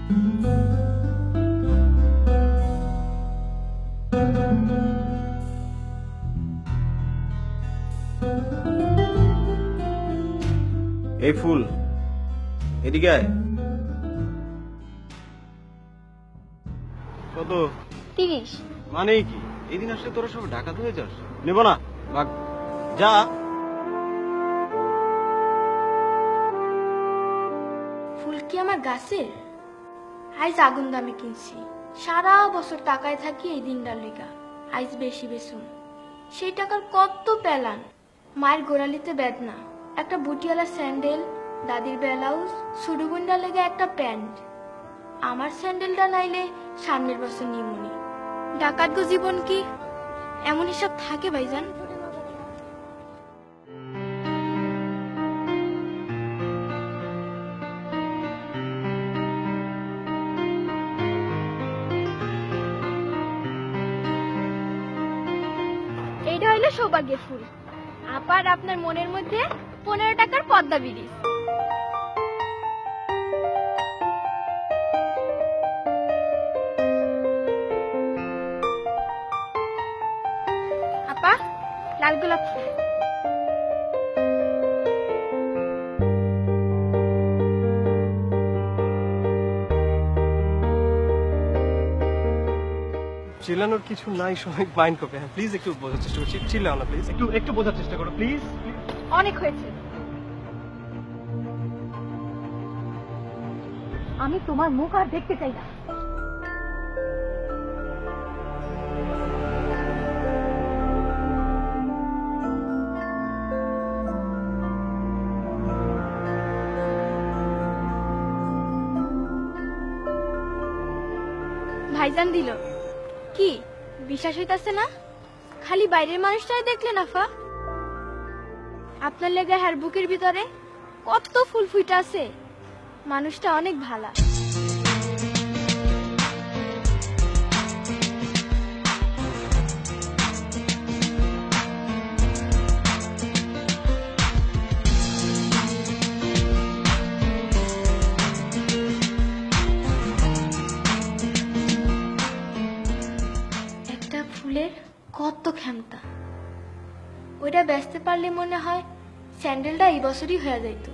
এই ফুল এদিকে আয়। কত? 30। মানে কি এই দিন আসলে তোরা সব ডাকাত হয়ে যাস? নেব না, ভাগ যা। ফুল কি আমার গাছের? আইজ আগুন দামে কিনছি, সারা বছর টাকায় থাকি এই দিনটার লেগা। আইজ বেশি বেসুম, সেই টাকার কত পেলান। মায়ের গোড়ালিতে বেদনা, একটা বুটিওয়ালা স্যান্ডেল, দাদির ব্লাউজ, ছোট বোনটার লেগে একটা প্যান্ট। আমার স্যান্ডেলটা নাইলে সামনের বছর নিমুনি। ডাকাত গো জীবন কি এমন হিসাব থাকে ভাইজান? এইটা হইলো সৌভাগ্যের ফুল। আপার আপনার মনের মধ্যে 15 টাকার পদ্মা ব্রিজ। আপা, লাল গোলাপ ফুল। চিল্লানোর কিছু নাই, সবাই মাইন্ড করবে। হ্যাঁ প্লিজ একটু বোঝার চেষ্টা করছি। চিল্লাও না প্লিজ, একটু একটু বোঝার চেষ্টা করো প্লিজ। অনেক হয়েছে। আমি তোমার মুখ আর দেখতে চাই না। ভাইজান দিল কি বিশ্বাস হইতাছে না? খালি বাইরের মানুষটাই দেখলেন আফা, আপনার লেগে হার বুকের ভিতরে কত ফুল ফুইটা আছে। মানুষটা অনেক ভালা। একটা ফুলের কত ক্ষমতা। ওইটা বেচতে পারলে মনে হয় স্যান্ডেলটা এই বছরই হয়ে যাইত।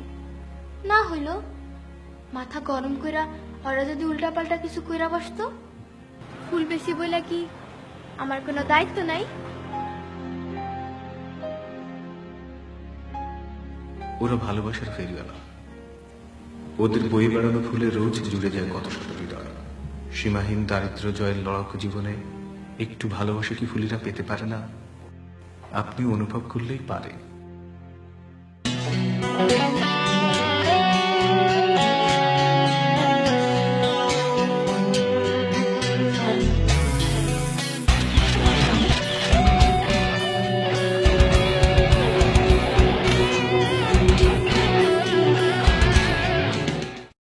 না হইল মাথা গরম কইরা ওরা যদি উল্টা পাল্টা কিছু কইরা বসতো। ফুল বেশি বইলা কি আমার কোনো দায়িত্ব নাই? ওরা ভালোবাসার ফেরিওয়ালা, ওদের বই বেড়ানো ফুলে রোজ জুড়ে যায় কত শত হৃদয়। সীমাহীন দারিদ্র জয়ের লড়াকু জীবনে একটু ভালোবাসা কি ফুলিরা পেতে পারে না? আপনি অনুভব করলেই পারে।